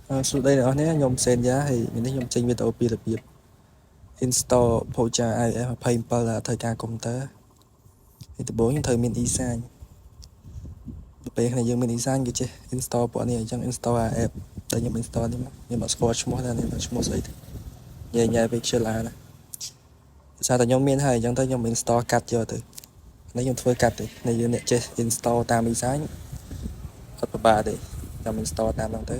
Sau đây là nhé nhom sen giá thì mình thấy nhom trên video pi là việc install Pocha IF Paintball là thời gian công tơ thì từ 4 thời mình design bây giờយើងមាន design គេចេះ install ពួកនេះអញ្ចឹង install app ដែលខ្ញុំ install នេះមកខ្ញុំអត់ស្គាល់ឈ្មោះដែរនេះឈ្មោះស្អីទេញ៉ៃ pixel ណាសារតែខ្ញុំមានហើយអញ្ចឹងទៅខ្ញុំ install កាត់យកទៅនេះខ្ញុំធ្វើកាត់ទេនេះយើងអ្នកចេះ install តាម design អត់ពិបាកទេខ្ញុំ install តាមហ្នឹងទៅ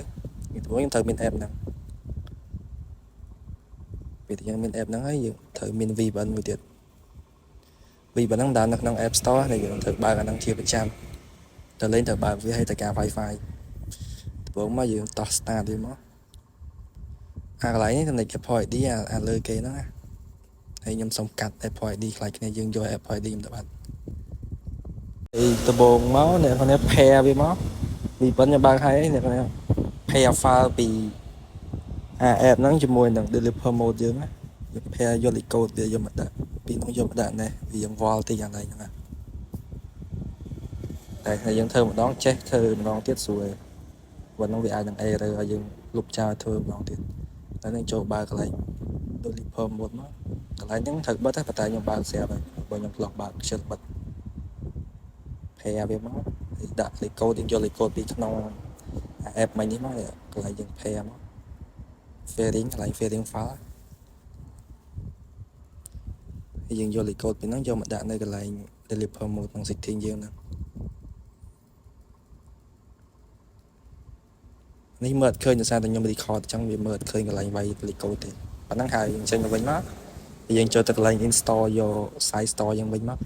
ពីព្រោះខ្ញុំត្រូវមាន app ហ្នឹងពេលយើងមាន app ហ្នឹងហើយយើងត្រូវមាន VPN មួយទៀត VPN ហ្នឹងដើរនៅក្នុង App Store ដែលយើងត្រូវបើកអាហ្នឹងជាប្រចាំទៅលេងត្រូវបើកវាឲ្យតែការ Wi-Fi ដំបូងមកយើងតោះ start វាមកអាកន្លែងនេះចំណុច Apple ID អាលើគេហ្នឹងណាហើយខ្ញុំសុំកាត់ Apple ID ខ្លាចគ្នាយើងយក Apple ID ខ្ញុំទៅបាត់ហើយដំបូងមកអ្នកនរ pair វាមក VPN ខ្ញុំបើកហើយអ្នកនរ pair file ពីapp ហ្នឹងជាមួយនឹង developer mode យើងណាយើង pair យកលេខកូដវាយកមកដាក់ពីនោះយកមកដាក់នេះវាយើងវល់ទីយ៉ាងណាហ្នឹងណាតែយើងធ្វើម្ដងចេះធ្វើម្ដងទៀតស្រួលวันហ្នឹងវាអាចនឹង error ឲ្យយើងលុបចោលធ្វើម្ដងទៀតតែនឹងចូលបើកកន្លែង developer mode មកកន្លែងហ្នឹងត្រូវបិទតែខ្ញុំបើកស្រាប់ហើយបើខ្ញុំ block បើកខ្ជិលបិទ pair វាមកហើយដាក់លេខកូដយើងយកលេខកូដពីក្នុង app មិញនេះមកកន្លែងយើង pair មក sharing កន្លែង sharing file ហើយយើងយកលេខកូដពីហ្នឹងយកមកដាក់នៅកន្លែង developer mode ក្នុង setting យើងហ្នឹងនេះមើលអត់ឃើញដោយសារតែខ្ញុំ record អញ្ចឹងវាមើលអត់ឃើញកន្លែងវាយលេខកូដទេប៉ុណ្ណឹងហើយយើងចេញមកវិញមកយើងចូលទៅកន្លែង install យក site store យើងវិញមក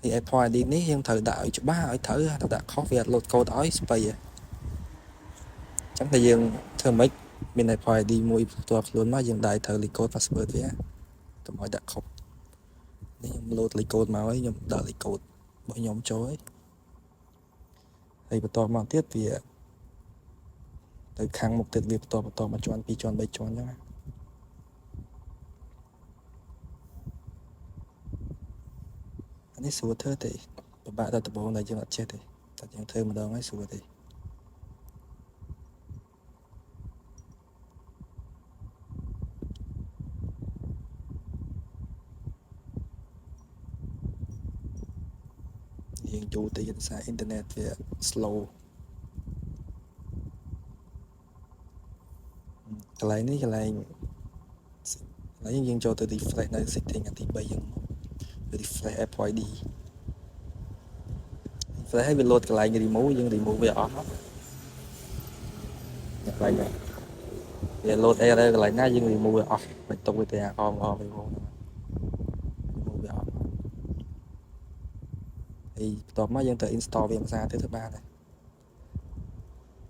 ហើយ Apple ID នេះយើងត្រូវដាក់ឲ្យច្បាស់ឲ្យត្រូវតែដាក់ខុសវាអត់ load code ឲ្យស្ពៃអញ្ចឹងតែយើងធ្វើម៉េចមាន Apple ID មួយផ្ទាល់ខ្លួនមកយើងដាក់ត្រូវលេខកូដ password វាកុំឲ្យដាក់ខុសនេះខ្ញុំ load លេខកូដមកហើយខ្ញុំដាក់លេខកូដរបស់ខ្ញុំចូលហើយបន្តមកទៀតវាទៅខាងមុខទៀតវាបន្តមកជាន់2ជាន់3ជាន់អញ្ចឹងណាអានេះស្រួលធ្វើទេពិបាកដល់ដំបូងដែលយើងអត់ចេះទេតែយើងធ្វើម្ដងហើយស្រួលទេយើងយូរទៅយន្តសារអ៊ីនធឺណិតវា slow កន្លែងនេះកន្លែងយើងចូលទៅ refresh នៅ setting អាទី3យើងមក refresh Apple ID refresh ឲ្យវា load កន្លែង remove យើង remove វាអស់មកកន្លែងនេះវា load error កន្លែងណាយើង remove វាអស់មិនទុកវាទេអាអមremove វាអស់ហើយបន្ទាប់មកយើងទៅ install វាភាសាទៅបានហើយ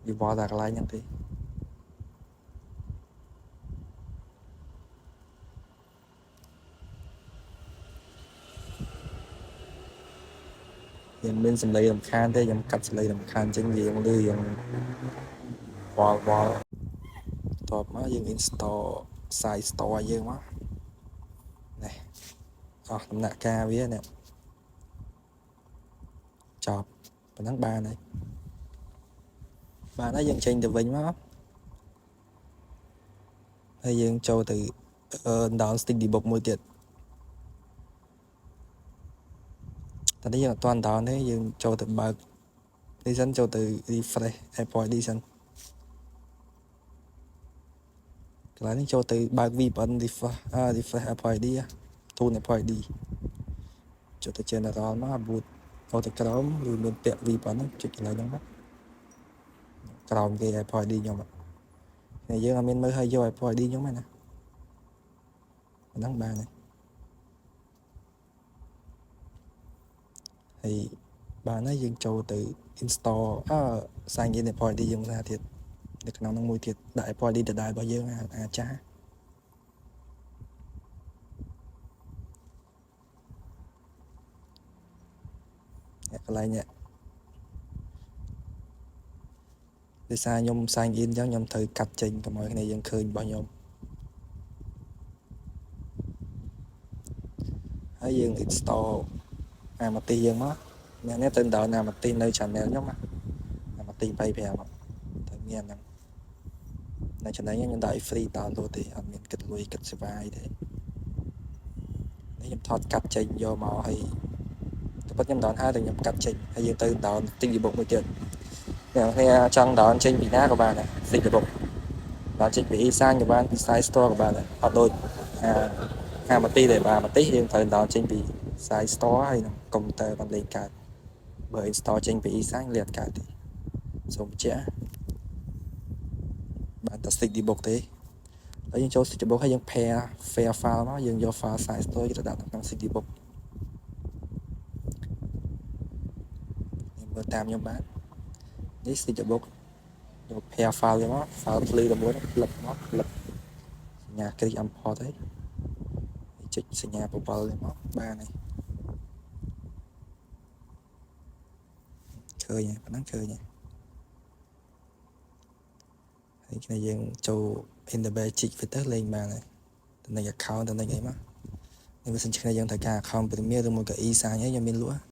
វាវល់តែកន្លែងហ្នឹងទេយើងមានសម្លេងរំខានទេខ្ញុំកាត់សម្លេងរំខានចេញយើងលឺយើងវល់បន្ទាប់មកយើង install site store យើងមកនេះអស់ដំណាក់កាលវានេះចប់ប៉ុណ្ណឹងបានហើយយើងចេញទៅវិញមកហើយយើងចូលទៅ down stick debug មួយទៀតតែនេះយើងអត់ទាន់ down ទេយើងចូលទៅបើកនេះសិនចូលទៅ refresh Apple ID សិនកន្លែងនេះចូលទៅបើក VPN refresh Apple ID ទូន Apple ID ចូលទៅ general មក boot ចូលទៅក្រោមឬមានពាក់ VPN ហ្នឹងចុចកន្លែងហ្នឹងមកក្រោមគេ Apple ID ខ្ញុំហើយយើងអត់មានមើលឲ្យយក Apple ID ខ្ញុំហ្នឹងណាហ្នឹងបានហើយបានហើយយើងចូលទៅ install sign in Apple ID យើងថាទៀតនៅក្នុងហ្នឹងមួយទៀតដាក់ Apple ID ដដែលរបស់យើងអាចចាស់កន្លែងនេះដោយសារខ្ញុំ sign in អញ្ចឹងខ្ញុំត្រូវកាត់ចេញកុំឲ្យគ្នាយើងឃើញរបស់ខ្ញុំហើយយើង install អាម៉ាទីយើងមកអ្នកនេះទៅដល់អាម៉ាទីនៅ channel ខ្ញុំអាម៉ាទី25មកទៅមានហ្នឹង này cho nên những đại free download thì anh mình kịch lui kịch survive đấy nếu nhầm thoát cắt trình vô màu hay bắt nhầm đón hai từ nhầm cắt trình hay dương tư đón tinh dị bụng mới tiền nghe trong đón trình bị nát của bạn này tinh dị bụng đón trình bị sang của bạn side store của bạn này họ đôi một tí để bà một tí hiện thời đón trình bị side store hay là công tơ bằng lên cả bởi store trình bị sang liệt cả thì dùng trẻ bạn ta tinh dị bụng thế ở những chỗ tinh dị bụng hay những fair file nó dừng vô file side store cho đặt năng tinh dị bụng vừa tam nhau bán this is the book your pair file nó file lưu là muốn lập nhà cái âm pho đấy chích sinh nhà bộ bờ nó ba này khơi nha nắng khơi nha cái này dân châu in the bay chích phải tới lên mà này từ này account từ này cái mà nên mình xin chích này dân tại cả account premier được một cái ý sáng nhé cho mình lúa